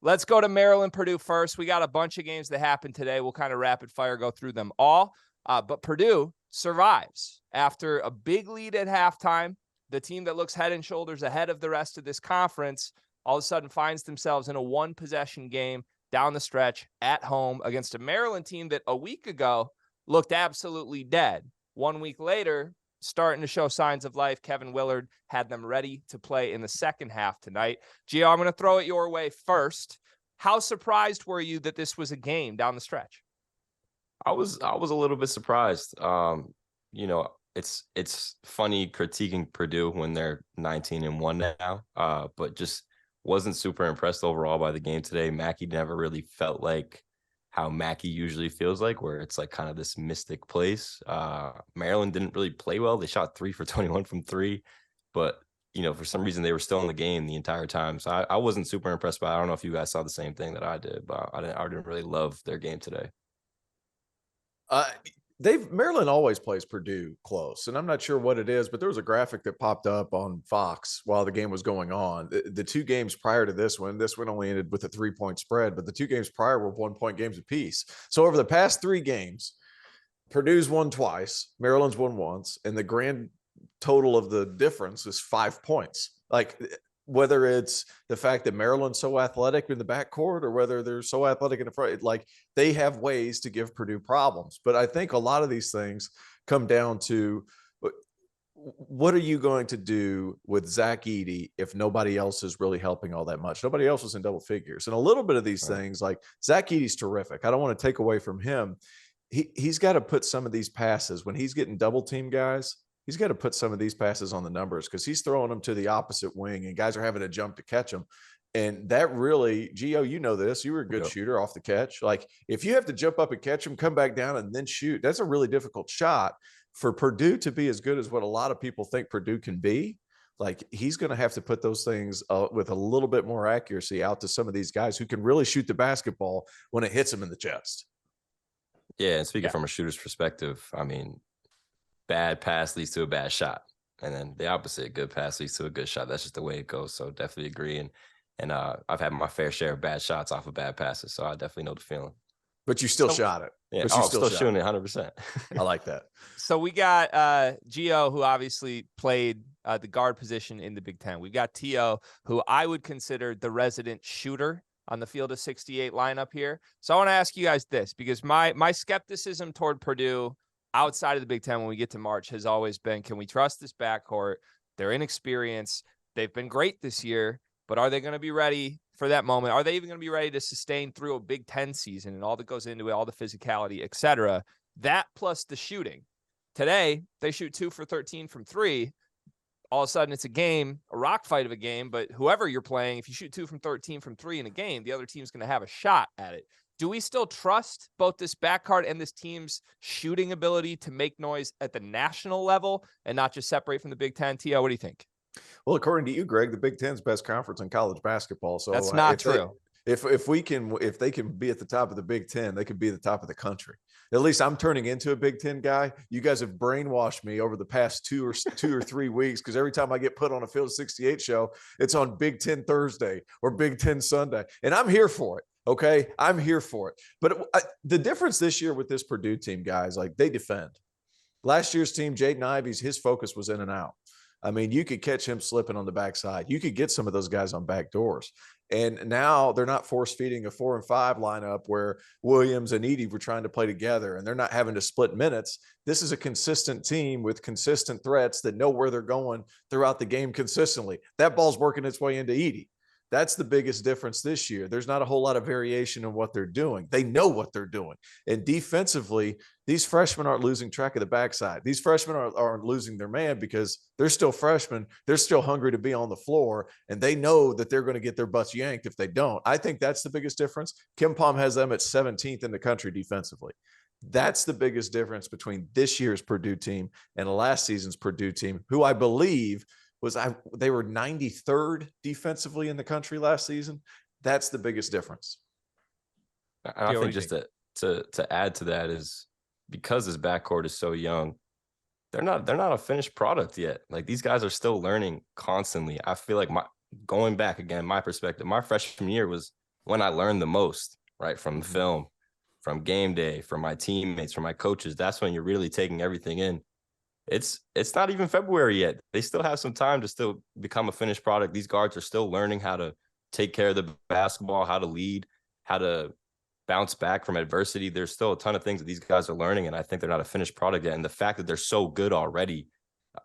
Let's go to Maryland, Purdue first. We got a bunch of games that happened today. We'll kind of rapid fire go through them all. But Purdue survives after a big lead at halftime. The team that looks head and shoulders ahead of the rest of this conference all of a sudden finds themselves in a one-possession game down the stretch at home against a Maryland team that a week ago looked absolutely dead. 1 week later, starting to show signs of life. Kevin Willard had them ready to play in the second half tonight. Gio, I'm going to throw it your way first. How surprised were you that this was a game down the stretch? I was a little bit surprised. It's funny critiquing Purdue when they're 19-1 now, but just wasn't super impressed overall by the game today. Mackey never really felt like how Mackey usually feels like, where it's like kind of this mystic place. Maryland didn't really play well. They shot 3 for 21 from 3, but for some reason they were still in the game the entire time. So I wasn't super impressed by it. I don't know if you guys saw the same thing that I did, but I didn't really love their game today. Maryland always plays Purdue close, and I'm not sure what it is, but there was a graphic that popped up on Fox while the game was going on. The two games prior to this one only ended with a 3-point spread, but the two games prior were 1-point games apiece. So over the past 3 games, Purdue's won twice, Maryland's won once, and the grand total of the difference is 5 points. Like, whether it's the fact that Maryland's so athletic in the backcourt or whether they're so athletic in the front, like, they have ways to give Purdue problems. But I think a lot of these things come down to, what are you going to do with Zach Edey if nobody else is really helping all that much? Nobody else was in double figures. And a little bit of these things, like, Zach Edey's terrific. I don't want to take away from him. He's got to put some of these passes when he's getting double team guys. He's got to put some of these passes on the numbers, because he's throwing them to the opposite wing and guys are having to jump to catch them. And that really, Gio, you know this, you were a good shooter off the catch. Like, if you have to jump up and catch them, come back down and then shoot, that's a really difficult shot. For Purdue to be as good as what a lot of people think Purdue can be, like, he's going to have to put those things with a little bit more accuracy out to some of these guys who can really shoot the basketball when it hits them in the chest. Yeah, and speaking from a shooter's perspective, I mean, bad pass leads to a bad shot, and then the opposite, good pass leads to a good shot. That's just the way it goes. So definitely agree. And I've had my fair share of bad shots off of bad passes, so I definitely know the feeling. But you still shot it. Yeah, I'm still shooting it 100%. I like that. So we got Gio, who obviously played the guard position in the Big Ten. We've got T.O., who I would consider the resident shooter on the field of 68 lineup here. So I want to ask you guys this, because my skepticism toward Purdue outside of the Big Ten when we get to March has always been, can we trust this backcourt? They're inexperienced. They've been great this year, but are they going to be ready for that moment? Are they even going to be ready to sustain through a Big Ten season and all that goes into it, all the physicality, et cetera? That plus the shooting. Today, they shoot 2 for 13 from 3. All of a sudden, it's a game, a rock fight of a game, but whoever you're playing, if you shoot 2 from 13 from 3 in a game, the other team's going to have a shot at it. Do we still trust both this backcourt and this team's shooting ability to make noise at the national level and not just separate from the Big Ten? T.O., what do you think? Well, according to you, Greg, the Big Ten's best conference in college basketball. So that's not true. If they can be at the top of the Big Ten, they can be at the top of the country. At least I'm turning into a Big Ten guy. You guys have brainwashed me over the past 2 or 3 weeks, because every time I get put on a Field 68 show, it's on Big Ten Thursday or Big Ten Sunday, and I'm here for it. Okay, I'm here for it. But the difference this year with this Purdue team, guys, like, they defend. Last year's team, Jaden Ivey's, his focus was in and out. I mean, you could catch him slipping on the backside. You could get some of those guys on back doors. And now they're not force feeding a 4 and 5 lineup where Williams and Edey were trying to play together, and they're not having to split minutes. This is a consistent team with consistent threats that know where they're going throughout the game consistently. That ball's working its way into Edey. That's the biggest difference this year. There's not a whole lot of variation in what they're doing. They know what they're doing. And defensively, these freshmen aren't losing track of the backside. These freshmen aren't losing their man because they're still freshmen. They're still hungry to be on the floor, and they know that they're going to get their butts yanked if they don't. I think that's the biggest difference. Kim Palm has them at 17th in the country defensively. That's the biggest difference between this year's Purdue team and last season's Purdue team, who I believe they were 93rd defensively in the country last season. That's the biggest difference. I think just to add to that is, because this backcourt is so young, they're not a finished product yet. Like, these guys are still learning constantly. I feel like going back again, my perspective, my freshman year was when I learn the most, right? From the film, from game day, from my teammates, from my coaches. That's when you're really taking everything in. It's not even February yet. They still have some time to still become a finished product. These guards are still learning how to take care of the basketball, how to lead, how to bounce back from adversity. There's still a ton of things that these guys are learning, and I think they're not a finished product yet. And the fact that they're so good already,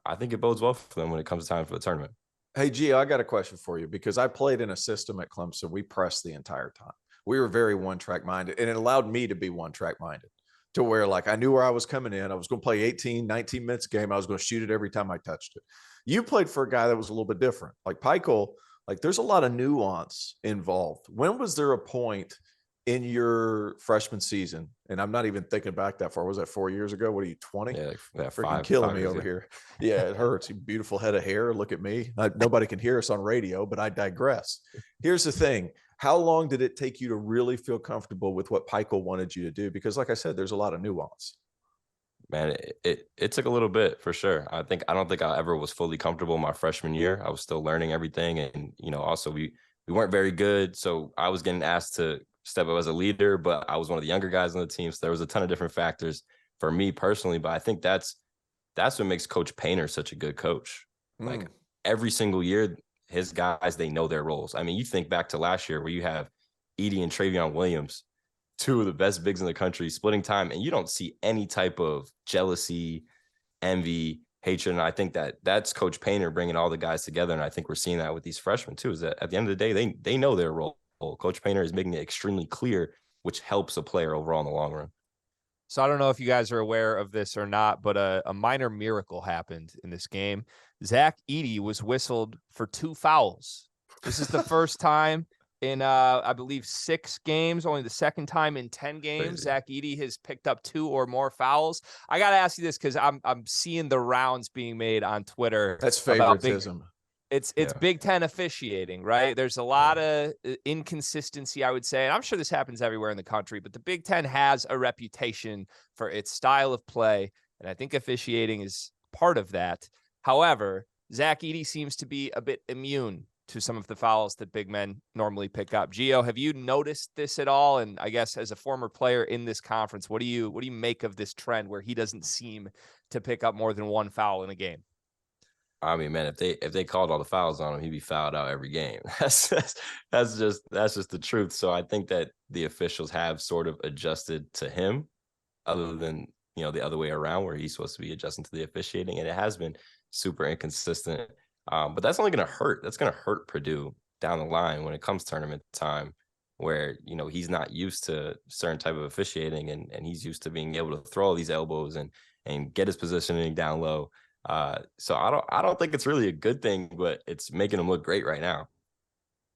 I think it bodes well for them when it comes time for the tournament. Hey, Gio, I got a question for you because I played in a system at Clemson. We pressed the entire time. We were very one-track minded, and it allowed me to be one-track minded to where, like, I knew where I was coming in. I was going to play 18, 19 minutes a game. I was going to shoot it every time I touched it. You played for a guy that was a little bit different. Like Pikel, like there's a lot of nuance involved. When was there a point in your freshman season, and I'm not even thinking back that far. Was that 4 years ago? What are you, 20? Yeah, Freaking killing me over here. Yeah, it hurts. You beautiful head of hair. Look at me. Nobody can hear us on radio, but I digress. Here's the thing. How long did it take you to really feel comfortable with what Pikel wanted you to do? Because like I said, there's a lot of nuance. Man, it took a little bit for sure. I don't think I ever was fully comfortable my freshman year. I was still learning everything. And, also we weren't very good. So I was getting asked to step up as a leader, but I was one of the younger guys on the team. So there was a ton of different factors for me personally. But I think that's what makes Coach Painter such a good coach. Like every single year, his guys, they know their roles. I mean, you think back to last year where you have Edie and Travion Williams, two of the best bigs in the country, splitting time, and you don't see any type of jealousy, envy, hatred. And I think that's Coach Painter bringing all the guys together. And I think we're seeing that with these freshmen too, is that at the end of the day, they know their role. Coach Painter is making it extremely clear, which helps a player overall in the long run. So I don't know if you guys are aware of this or not, but a minor miracle happened in this game. Zach Edey was whistled for 2 fouls. This is the first time in, I believe, 6 games, only the second time in 10 games. Crazy. Zach Edey has picked up 2 or more fouls. I got to ask you this because I'm seeing the rounds being made on Twitter. That's favoritism. It's Big Ten officiating, right? There's a lot of inconsistency, I would say. And I'm sure this happens everywhere in the country, but the Big Ten has a reputation for its style of play. And I think officiating is part of that. However, Zach Edey seems to be a bit immune to some of the fouls that big men normally pick up. Gio, have you noticed this at all? And I guess as a former player in this conference, what do you make of this trend where he doesn't seem to pick up more than 1 foul in a game? I mean, man, if they called all the fouls on him, he'd be fouled out every game. That's just the truth. So I think that the officials have sort of adjusted to him, other than the other way around where he's supposed to be adjusting to the officiating, and it has been super inconsistent. But that's only going to hurt. That's going to hurt Purdue down the line when it comes tournament time, where he's not used to certain type of officiating, and he's used to being able to throw all these elbows and get his positioning down low. So I don't think it's really a good thing, but it's making him look great right now.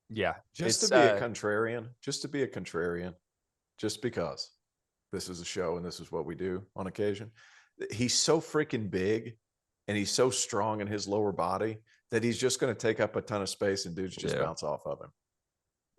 Yeah. Just to be a contrarian, just because this is a show and this is what we do on occasion. He's so freaking big and he's so strong in his lower body that he's just going to take up a ton of space and dudes just bounce off of him.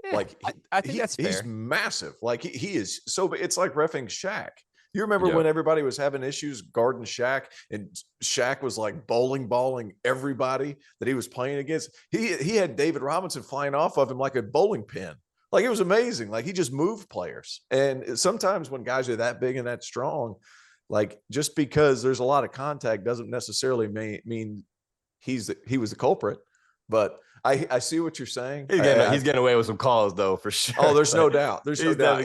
Yeah, like I think that's fair. He's massive. Like he is so big. It's like reffing Shaq. You remember when everybody was having issues guarding Shaq, and Shaq was like balling everybody that he was playing against? He had David Robinson flying off of him like a bowling pin. Like, it was amazing. Like, he just moved players. And sometimes when guys are that big and that strong, like, just because there's a lot of contact doesn't necessarily mean he was the culprit. But I see what you're saying. He's getting away with some calls, though, for sure. Oh, there's no doubt. There's no doubt.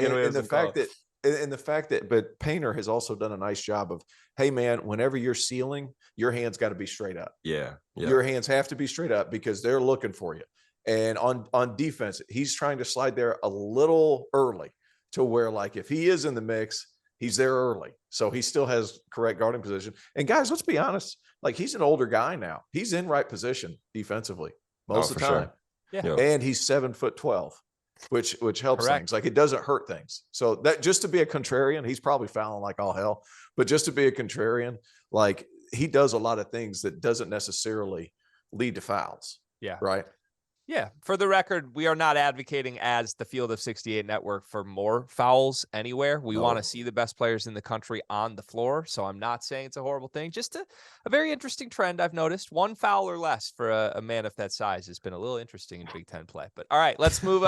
And the fact that, but Painter has also done a nice job of, hey man, whenever you're sealing, your hands got to be straight up. Yeah. Your hands have to be straight up because they're looking for you. And on defense, he's trying to slide there a little early to where, like, if he is in the mix, he's there early. So he still has correct guarding position. And guys, let's be honest, like, he's an older guy now. He's in right position defensively most of the time. Sure. Yeah. And he's 7'12", which helps things. Like, it doesn't hurt things. So that, just to be a contrarian, he's probably fouling like all hell, but just to be a contrarian, like, he does a lot of things that doesn't necessarily lead to fouls. Yeah. Right. Yeah. For the record, we are not advocating as the Field of 68 network for more fouls anywhere. We want to see the best players in the country on the floor. So I'm not saying it's a horrible thing. Just a very interesting trend I've noticed. 1 foul or less for a man of that size has been a little interesting in Big Ten play. But all right, let's move